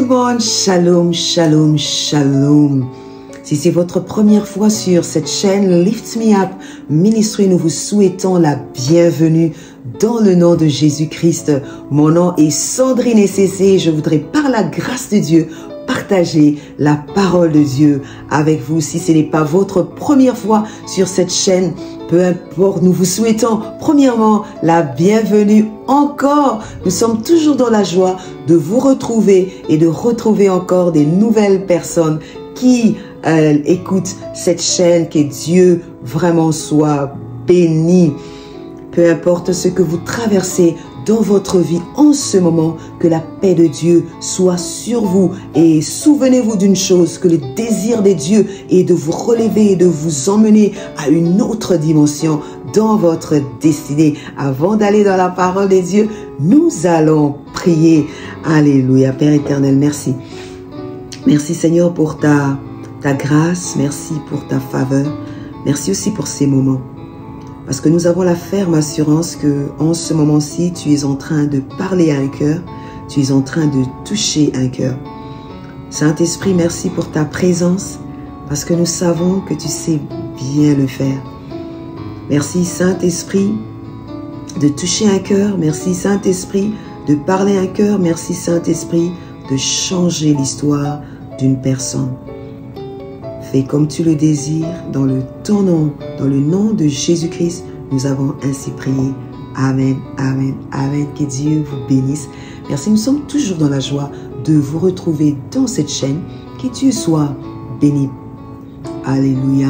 le monde, shalom, shalom, shalom. Si c'est votre première fois sur cette chaîne Lift Me Up Ministry, nous vous souhaitons la bienvenue dans le nom de Jésus-Christ. Mon nom est Sandrine SCC. Je voudrais par la grâce de Dieu partager la parole de Dieu avec vous. Si ce n'est pas votre première fois sur cette chaîne, peu importe, nous vous souhaitons premièrement la bienvenue encore. Nous sommes toujours dans la joie de vous retrouver et de retrouver encore des nouvelles personnes qui écoutent cette chaîne. Que Dieu vraiment soit béni. Peu importe ce que vous traversez dans votre vie en ce moment, que la paix de Dieu soit sur vous. Et souvenez-vous d'une chose, que le désir de Dieu est de vous relever et de vous emmener à une autre dimension dans votre destinée. Avant d'aller dans la parole de Dieu, nous allons prier. Alléluia. Père éternel, merci. Merci Seigneur pour ta grâce, merci pour ta faveur. Merci aussi pour ces moments. Parce que nous avons la ferme assurance que en ce moment-ci, tu es en train de parler à un cœur, tu es en train de toucher un cœur. Saint-Esprit, merci pour ta présence, parce que nous savons que tu sais bien le faire. Merci Saint-Esprit de toucher un cœur, merci Saint-Esprit de parler à un cœur, merci Saint-Esprit de changer l'histoire d'une personne. Fais comme tu le désires, dans ton nom, dans le nom de Jésus-Christ, nous avons ainsi prié. Amen, amen, amen. Que Dieu vous bénisse. Merci, nous sommes toujours dans la joie de vous retrouver dans cette chaîne. Que Dieu soit béni. Alléluia.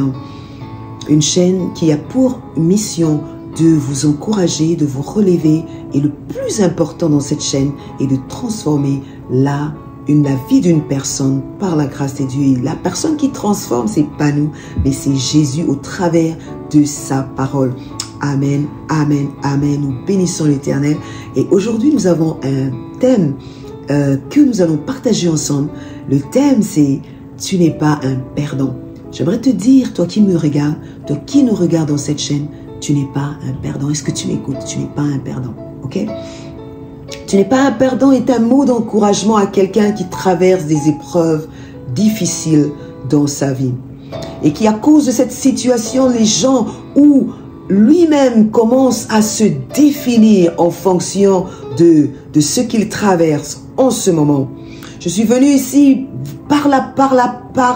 Une chaîne qui a pour mission de vous encourager, de vous relever. Et le plus important dans cette chaîne est de transformer la vie d'une personne par la grâce de Dieu. Et la personne qui transforme, c'est pas nous, mais c'est Jésus au travers de sa parole. Amen, amen, amen. Nous bénissons l'Éternel. Et aujourd'hui, nous avons un thème que nous allons partager ensemble. Le thème, c'est « Tu n'es pas un perdant ». J'aimerais te dire, toi qui me regardes, toi qui nous regarde dans cette chaîne, tu n'es pas un perdant. Est-ce que tu m'écoutes? Tu n'es pas un perdant, ok? Tu n'es pas un perdant est un mot d'encouragement à quelqu'un qui traverse des épreuves difficiles dans sa vie. Et qui, à cause de cette situation, les gens ou lui-même commence à se définir en fonction de ce qu'il traverse en ce moment. Je suis venu ici par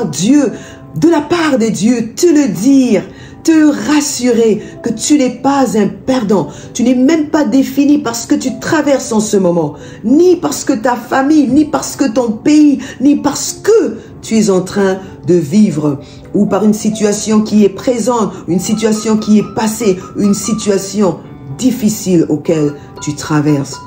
Dieu, de la part de Dieu, te le dire, te rassurer que tu n'es pas un perdant. Tu n'es même pas défini par ce que tu traverses en ce moment, ni parce que ta famille, ni parce que ton pays, ni parce que tu es en train de vivre, ou par une situation qui est présente, une situation qui est passée, une situation difficile auquel tu traverses.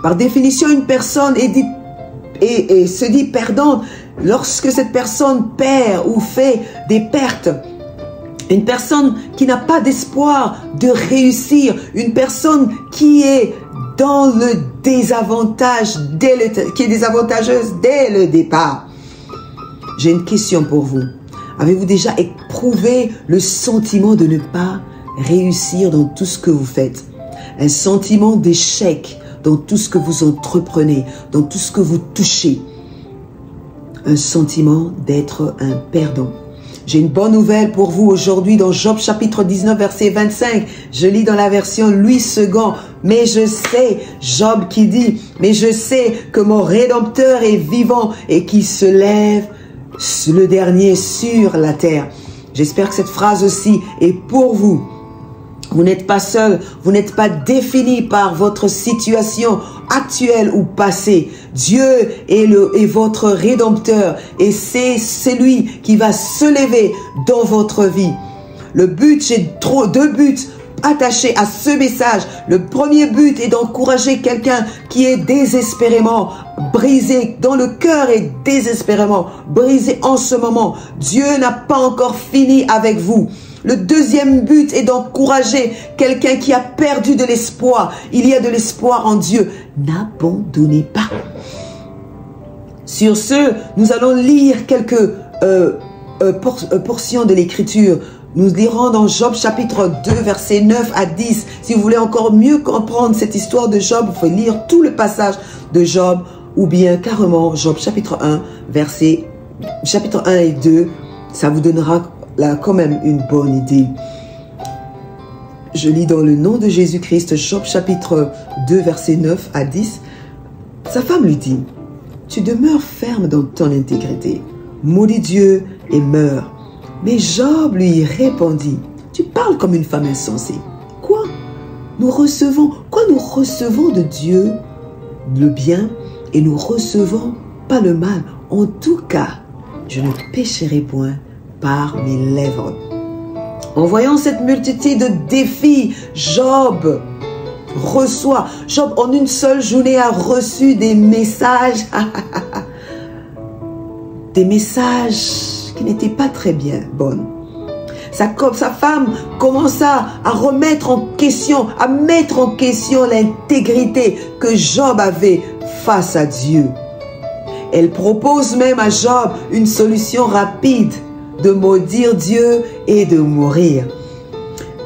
Par définition, une personne se dit perdante lorsque cette personne perd ou fait des pertes. Une personne qui n'a pas d'espoir de réussir. Une personne qui est dans le désavantage, qui est désavantageuse dès le départ. J'ai une question pour vous. Avez-vous déjà éprouvé le sentiment de ne pas réussir dans tout ce que vous faites? Un sentiment d'échec dans tout ce que vous entreprenez, dans tout ce que vous touchez. Un sentiment d'être un perdant. J'ai une bonne nouvelle pour vous aujourd'hui dans Job chapitre 19 verset 25. Je lis dans la version Louis II. Mais je sais, Job qui dit, mais je sais que mon Rédempteur est vivant et qui se lève le dernier sur la terre. J'espère que cette phrase aussi est pour vous. Vous n'êtes pas seul, vous n'êtes pas défini par votre situation actuelle ou passée. Dieu est votre Rédempteur et c'est celui qui va se lever dans votre vie. Le but, j'ai deux buts attachés à ce message. Le premier but est d'encourager quelqu'un qui est désespérément brisé dans le cœur et désespérément brisé en ce moment. Dieu n'a pas encore fini avec vous. Le deuxième but est d'encourager quelqu'un qui a perdu de l'espoir. Il y a de l'espoir en Dieu. N'abandonnez pas. Sur ce, nous allons lire quelques portions de l'Écriture. Nous lirons dans Job chapitre 2, versets 9 à 10. Si vous voulez encore mieux comprendre cette histoire de Job, vous pouvez lire tout le passage de Job ou bien carrément Job chapitre 1, chapitre 1 et 2, ça vous donnera là quand même une bonne idée. Je lis dans le nom de Jésus-Christ, Job chapitre 2, verset 9 à 10. Sa femme lui dit, « Tu demeures ferme dans ton intégrité. Maudis Dieu et meurs. » Mais Job lui répondit, « Tu parles comme une femme insensée. Quoi nous recevons de Dieu le bien et nous recevons pas le mal. En tout cas, je ne pécherai point par mes lèvres. » En voyant cette multitude de défis, Job en une seule journée a reçu des messages, des messages qui n'étaient pas très bien bonnes. Sa femme commença à remettre en question, à mettre en question l'intégrité que Job avait face à Dieu. Elle propose même à Job une solution rapide, de maudire Dieu et de mourir.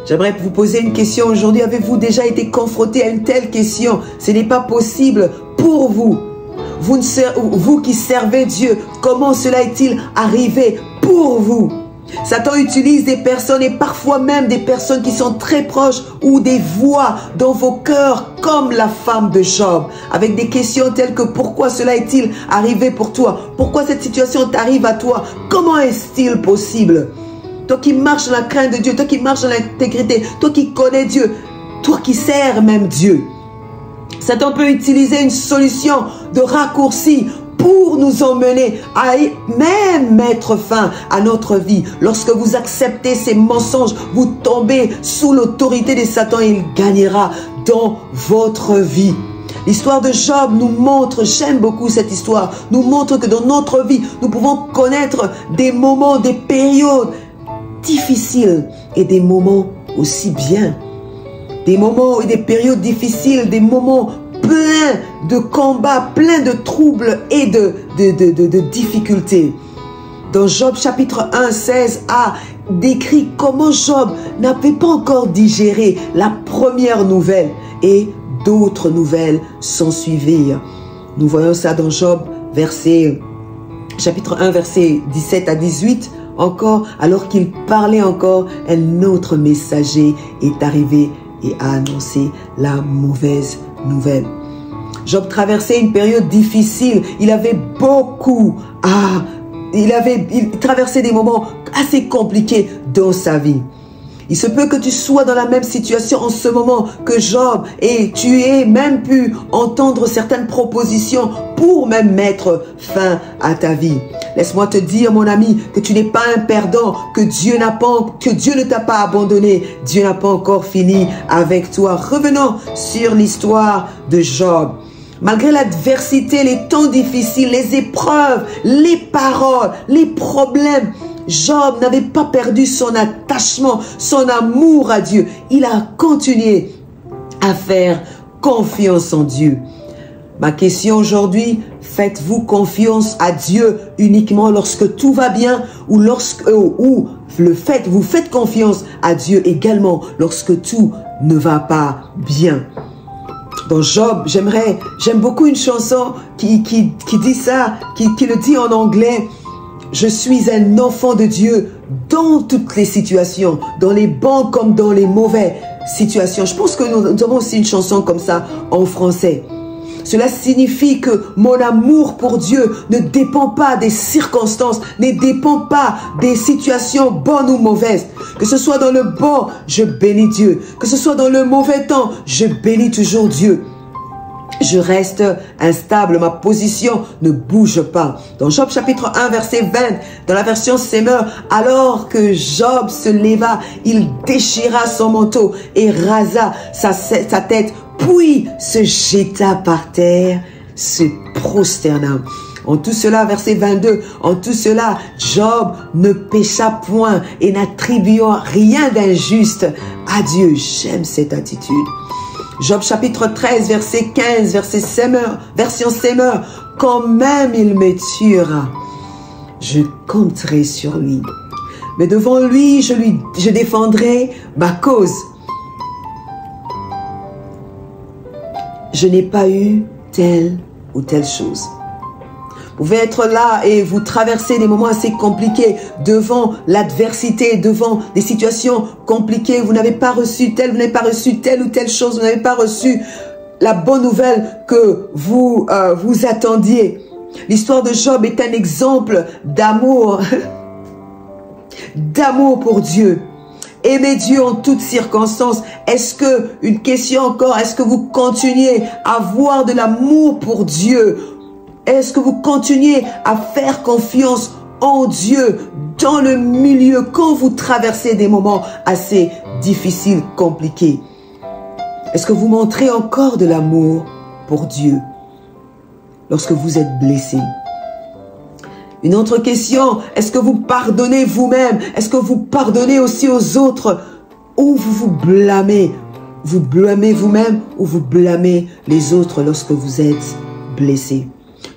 J'aimerais vous poser une question aujourd'hui. Avez-vous déjà été confronté à une telle question? Ce n'est pas possible pour vous. Vous qui servez Dieu, comment cela est-il arrivé pour vous? Satan utilise des personnes et parfois même des personnes qui sont très proches ou des voix dans vos cœurs comme la femme de Job avec des questions telles que pourquoi cela est-il arrivé pour toi? Pourquoi cette situation t'arrive à toi? Comment est-il possible? Toi qui marches dans la crainte de Dieu, toi qui marches dans l'intégrité, toi qui connais Dieu, toi qui sers même Dieu. Satan peut utiliser une solution de raccourci pour nous emmener à même mettre fin à notre vie. Lorsque vous acceptez ces mensonges, vous tombez sous l'autorité de Satan et il gagnera dans votre vie. L'histoire de Job nous montre, j'aime beaucoup cette histoire, nous montre que dans notre vie, nous pouvons connaître des moments, des périodes difficiles et des moments aussi bien. Des moments et des périodes difficiles, des moments plein de combats, plein de troubles et de difficultés. Dans Job chapitre 1, 16a, décrit comment Job n'avait pas encore digéré la première nouvelle et d'autres nouvelles s'en suivirent. Nous voyons ça dans Job chapitre 1, verset 17 à 18. Encore, alors qu'il parlait encore, un autre messager est arrivé et a annoncé la mauvaise nouvelle. Job traversait une période difficile. Il avait il traversait des moments assez compliqués dans sa vie. Il se peut que tu sois dans la même situation en ce moment que Job et tu aies même pu entendre certaines propositions pour même mettre fin à ta vie. Laisse-moi te dire, mon ami, que tu n'es pas un perdant, que Dieu ne t'a pas abandonné. Dieu n'a pas encore fini avec toi. Revenons sur l'histoire de Job. Malgré l'adversité, les temps difficiles, les épreuves, les paroles, les problèmes, Job n'avait pas perdu son attachement, son amour à Dieu. Il a continué à faire confiance en Dieu. Ma question aujourd'hui, faites-vous confiance à Dieu uniquement lorsque tout va bien ou vous faites confiance à Dieu également lorsque tout ne va pas bien? Dans Job, j'aime beaucoup une chanson qui dit ça, qui le dit en anglais. Je suis un enfant de Dieu dans toutes les situations, dans les bons comme dans les mauvaises situations. Je pense que nous avons aussi une chanson comme ça en français. Cela signifie que mon amour pour Dieu ne dépend pas des circonstances, ne dépend pas des situations bonnes ou mauvaises. Que ce soit dans le bon, je bénis Dieu. Que ce soit dans le mauvais temps, je bénis toujours Dieu. Je reste instable, ma position ne bouge pas. Dans Job chapitre 1, verset 20, dans la version Semeur, alors que Job se leva, il déchira son manteau et rasa sa tête, puis se jeta par terre, se prosterna. En tout cela, verset 22, en tout cela, Job ne pécha point et n'attribuant rien d'injuste à Dieu. J'aime cette attitude. Job chapitre 13, verset 15, version Semeur. Quand même il me tuera, je compterai sur lui. Mais devant lui, je défendrai ma cause. Je n'ai pas eu tel ou telle chose. Vous pouvez être là et vous traversez des moments assez compliqués devant l'adversité, devant des situations compliquées. Vous n'avez pas reçu tel, vous n'avez pas reçu telle ou telle chose, vous n'avez pas reçu la bonne nouvelle que vous vous attendiez. L'histoire de Job est un exemple d'amour, d'amour pour Dieu. Aimer Dieu en toutes circonstances. Est-ce que, une question encore, est-ce que vous continuez à avoir de l'amour pour Dieu? Est-ce que vous continuez à faire confiance en Dieu dans le milieu quand vous traversez des moments assez difficiles, compliqués? Est-ce que vous montrez encore de l'amour pour Dieu lorsque vous êtes blessé? Une autre question, est-ce que vous pardonnez vous-même? Est-ce que vous pardonnez aussi aux autres? Ou vous vous blâmez? Vous blâmez vous-même ou vous blâmez les autres lorsque vous êtes blessé?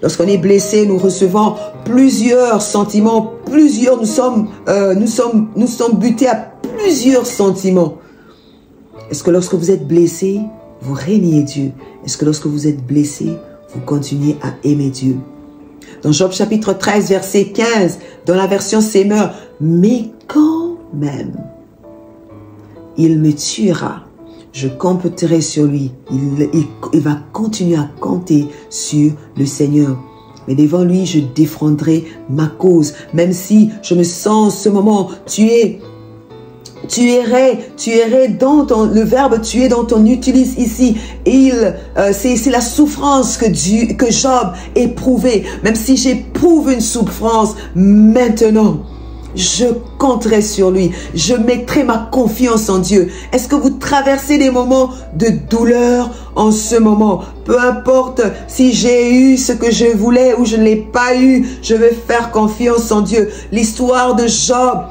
Lorsqu'on est blessé, nous recevons plusieurs sentiments, nous sommes butés à plusieurs sentiments. Est-ce que lorsque vous êtes blessé, vous régnez Dieu? Est-ce que lorsque vous êtes blessé, vous continuez à aimer Dieu? Dans Job chapitre 13, verset 15, dans la version Semeur, mais quand même, il me tuera, je compterai sur lui. Il va continuer à compter sur le Seigneur. Mais devant lui, je défendrai ma cause. Même si je me sens en ce moment tué. Tu errais dans le verbe tuer dont on utilise ici. C'est la souffrance que Job éprouvait. Même si j'éprouve une souffrance maintenant, je compterai sur lui. Je mettrai ma confiance en Dieu. Est-ce que vous traversez des moments de douleur en ce moment? Peu importe si j'ai eu ce que je voulais ou je ne l'ai pas eu, je vais faire confiance en Dieu. L'histoire de Job,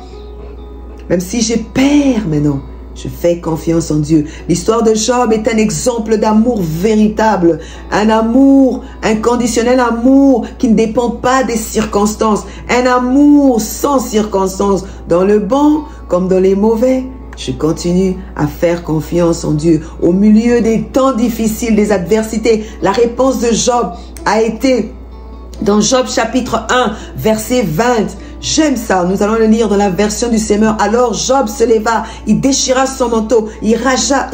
même si j'ai peur maintenant, je fais confiance en Dieu. L'histoire de Job est un exemple d'amour véritable. Un amour inconditionnel, un amour qui ne dépend pas des circonstances. Un amour sans circonstances. Dans le bon comme dans les mauvais, je continue à faire confiance en Dieu. Au milieu des temps difficiles, des adversités, la réponse de Job a été dans Job chapitre 1, verset 20. J'aime ça, nous allons le lire dans la version du Semeur. Alors Job se leva, il déchira son manteau, il rasa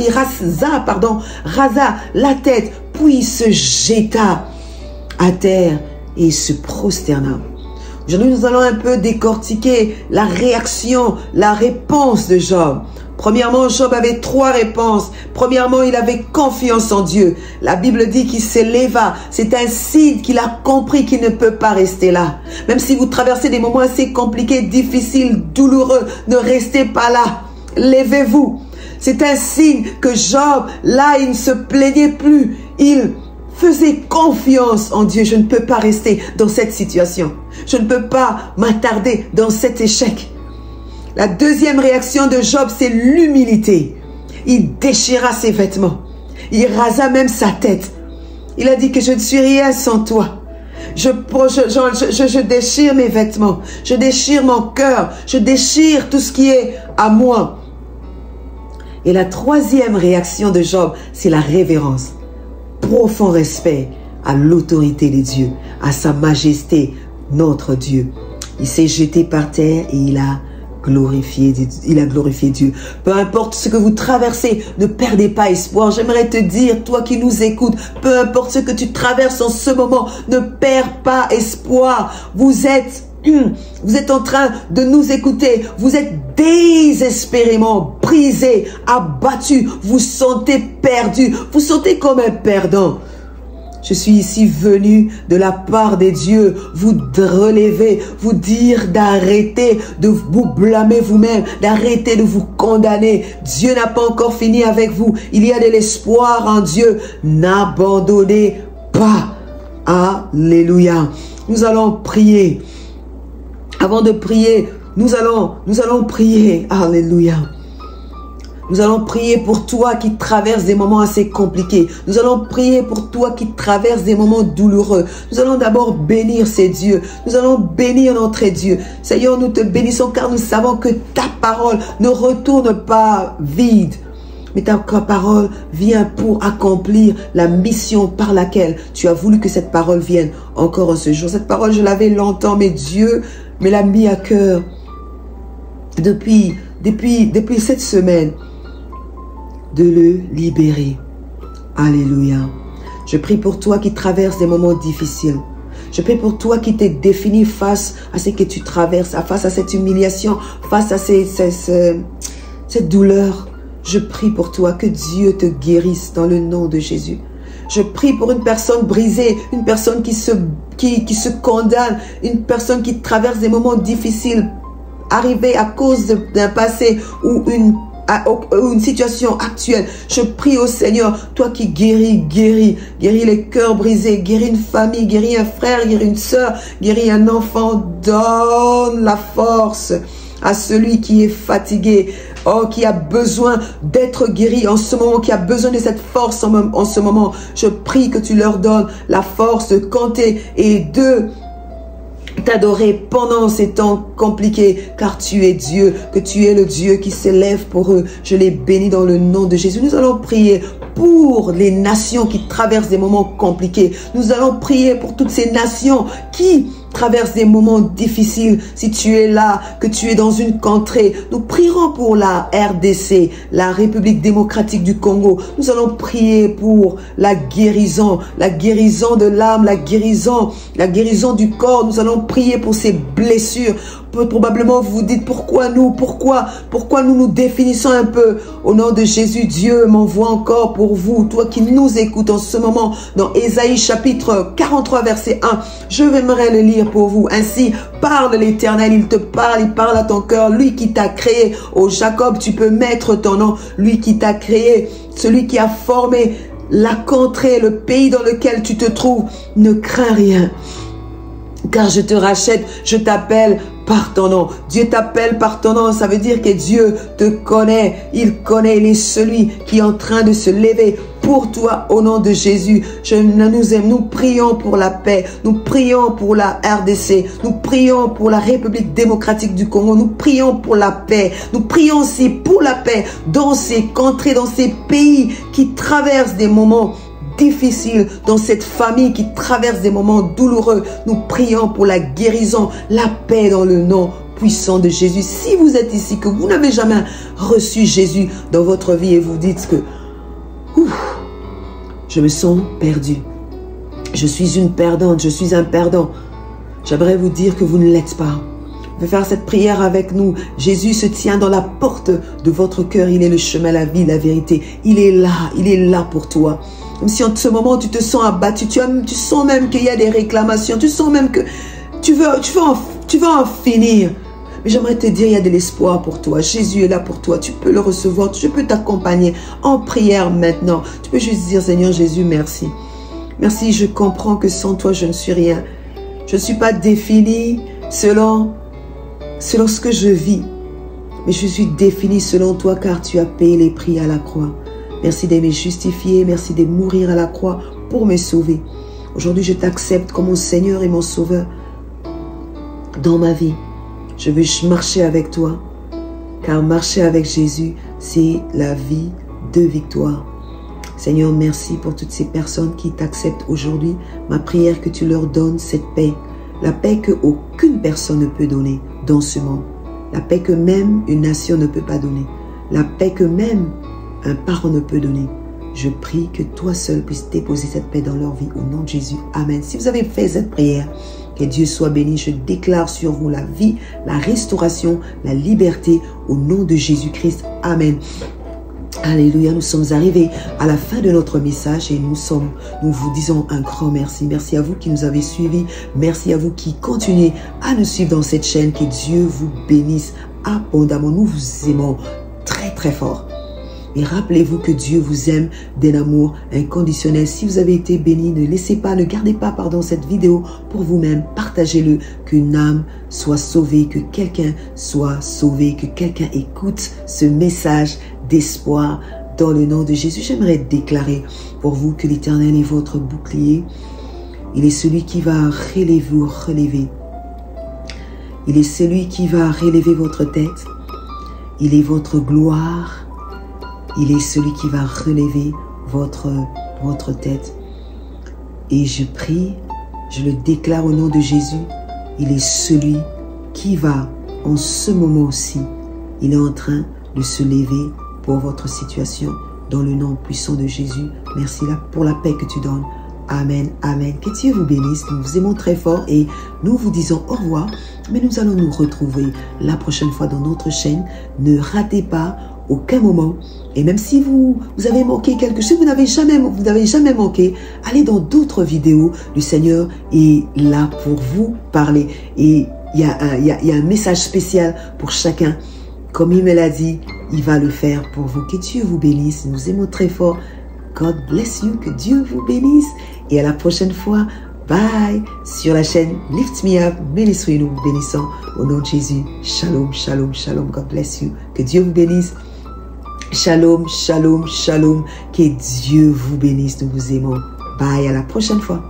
la tête, puis il se jeta à terre et il se prosterna. Aujourd'hui, nous allons un peu décortiquer la réaction, la réponse de Job. Premièrement, Job avait 3 réponses. Premièrement, il avait confiance en Dieu. La Bible dit qu'il se leva. C'est un signe qu'il a compris qu'il ne peut pas rester là. Même si vous traversez des moments assez compliqués, difficiles, douloureux, ne restez pas là. Levez-vous. C'est un signe que Job, là, il ne se plaignait plus. Il faisait confiance en Dieu. Je ne peux pas rester dans cette situation. Je ne peux pas m'attarder dans cet échec. La deuxième réaction de Job, c'est l'humilité. Il déchira ses vêtements. Il rasa même sa tête. Il a dit que je ne suis rien sans toi. Je déchire mes vêtements. Je déchire mon cœur. Je déchire tout ce qui est à moi. Et la troisième réaction de Job, c'est la révérence. Profond respect à l'autorité de Dieu, à sa majesté, notre Dieu. Il s'est jeté par terre et il a glorifié Dieu. Peu importe ce que vous traversez, ne perdez pas espoir. J'aimerais te dire, toi qui nous écoutes, peu importe ce que tu traverses en ce moment, ne perds pas espoir. Vous êtes en train de nous écouter. Vous êtes désespérément brisé, abattu. Vous sentez perdu. Vous sentez comme un perdant. Je suis ici venu de la part des dieux vous relever, vous dire d'arrêter de vous blâmer vous-même, d'arrêter de vous condamner. Dieu n'a pas encore fini avec vous. Il y a de l'espoir en Dieu. N'abandonnez pas. Alléluia. Nous allons prier. Avant de prier, nous allons prier. Alléluia. Nous allons prier pour toi qui traverses des moments assez compliqués. Nous allons prier pour toi qui traverses des moments douloureux. Nous allons d'abord bénir ces dieux. Nous allons bénir notre Dieu. Seigneur, nous te bénissons car nous savons que ta parole ne retourne pas vide. mais ta parole vient pour accomplir la mission par laquelle tu as voulu que cette parole vienne encore en ce jour. Cette parole, je l'avais longtemps, mais Dieu me l'a mis à cœur depuis cette semaine de le libérer. Alléluia. Je prie pour toi qui traverses des moments difficiles. Je prie pour toi qui t'es défini face à ce que tu traverses, face à cette humiliation, face à cette douleur. Je prie pour toi que Dieu te guérisse dans le nom de Jésus. Je prie pour une personne brisée, une personne qui se condamne, une personne qui traverse des moments difficiles, arrivés à cause d'un passé ou une situation actuelle. Je prie au Seigneur, toi qui guéris les cœurs brisés, guéris une famille, guéris un frère, guéris une soeur, guéris un enfant. Donne la force à celui qui est fatigué, qui a besoin d'être guéri en ce moment, qui a besoin de cette force en ce moment. Je prie que tu leur donnes la force de compter et de t'adorer pendant ces temps compliqués, car tu es Dieu, que tu es le Dieu qui s'élève pour eux. Je les bénis dans le nom de Jésus. Nous allons prier pour les nations qui traversent des moments compliqués. Nous allons prier pour toutes ces nations qui traversent des moments difficiles. Si tu es là, que tu es dans une contrée, nous prierons pour la RDC, la République démocratique du Congo. Nous allons prier pour la guérison de l'âme, la guérison du corps. Nous allons prier pour ces blessures. Probablement vous vous dites pourquoi nous nous définissons un peu. Au nom de Jésus, Dieu m'envoie encore pour vous, toi qui nous écoutes en ce moment, dans Ésaïe chapitre 43 verset 1. Je aimerais le lire pour vous. Ainsi parle l'Éternel, il te parle, il parle à ton cœur, lui qui t'a créé. Oh Jacob, tu peux mettre ton nom, lui qui t'a créé, celui qui a formé la contrée, le pays dans lequel tu te trouves. Ne crains rien, car je te rachète, je t'appelle par ton nom. Dieu t'appelle par ton nom, ça veut dire que Dieu te connaît. Il est celui qui est en train de se lever pour toi au nom de Jésus. Nous prions pour la paix, nous prions pour la RDC, nous prions pour la République démocratique du Congo, nous prions pour la paix, nous prions aussi pour la paix dans ces contrées, dans ces pays qui traversent des moments difficile, dans cette famille qui traverse des moments douloureux. Nous prions pour la guérison, la paix dans le nom puissant de Jésus. Si vous êtes ici, que vous n'avez jamais reçu Jésus dans votre vie et vous dites que je me sens perdu, je suis une perdante, je suis un perdant, j'aimerais vous dire que vous ne l'êtes pas. Vous pouvez faire cette prière avec nous. Jésus se tient dans la porte de votre cœur. Il est le chemin, la vie, la vérité. Il est là pour toi. Même si en ce moment tu te sens abattu, tu sens même qu'il y a des réclamations, tu sens même que tu veux en finir. Mais j'aimerais te dire, il y a de l'espoir pour toi. Jésus est là pour toi. Tu peux le recevoir. Je peux t'accompagner en prière maintenant. Tu peux juste dire, Seigneur Jésus, merci. Merci, je comprends que sans toi, je ne suis rien. Je ne suis pas défini selon ce que je vis. Mais je suis défini selon toi, car tu as payé les prix à la croix. Merci de me justifier. Merci de mourir à la croix pour me sauver. Aujourd'hui, je t'accepte comme mon Seigneur et mon Sauveur dans ma vie. Je veux marcher avec toi, car marcher avec Jésus, c'est la vie de victoire. Seigneur, merci pour toutes ces personnes qui t'acceptent aujourd'hui. Ma prière que tu leur donnes cette paix. La paix que aucune personne ne peut donner dans ce monde. La paix que même une nation ne peut pas donner. La paix que même un parent ne peut donner. Je prie que toi seul puisses déposer cette paix dans leur vie au nom de Jésus. Amen. Si vous avez fait cette prière, que Dieu soit béni. Je déclare sur vous la vie, la restauration, la liberté au nom de Jésus-Christ. Amen. Alléluia, nous sommes arrivés à la fin de notre message et nous vous disons un grand merci. Merci à vous qui nous avez suivis. Merci à vous qui continuez à nous suivre dans cette chaîne. Que Dieu vous bénisse abondamment. Nous vous aimons très très fort. Et rappelez-vous que Dieu vous aime d'un amour inconditionnel. Si vous avez été béni, ne gardez pas cette vidéo pour vous-même. Partagez-le, qu'une âme soit sauvée, que quelqu'un soit sauvé, que quelqu'un écoute ce message d'espoir dans le nom de Jésus. J'aimerais déclarer pour vous que l'Éternel est votre bouclier. Il est celui qui va vous relever. Il est celui qui va relever votre tête. Il est votre gloire. Il est celui qui va relever votre tête. Et je prie, je le déclare au nom de Jésus, il est celui qui va, en ce moment aussi, il est en train de se lever pour votre situation. Dans le nom puissant de Jésus, merci pour la paix que tu donnes. Amen, amen. Que Dieu vous bénisse. Nous vous aimons très fort et nous vous disons au revoir. Mais nous allons nous retrouver la prochaine fois dans notre chaîne. Ne ratez pas aucun moment. Et même si vous avez manqué quelque chose, si vous n'avez jamais manqué, allez dans d'autres vidéos. Le Seigneur est là pour vous parler. Et il y a un message spécial pour chacun. Comme il me l'a dit, il va le faire pour vous. Que Dieu vous bénisse. Nous aimons très fort. God bless you. Que Dieu vous bénisse. Et à la prochaine fois. Bye. Sur la chaîne Lift Me Up Ministry. Nous vous bénissons au nom de Jésus. Shalom, shalom, shalom. God bless you. Que Dieu vous bénisse. Shalom, shalom, shalom. Que Dieu vous bénisse. Nous vous aimons. Bye. À la prochaine fois.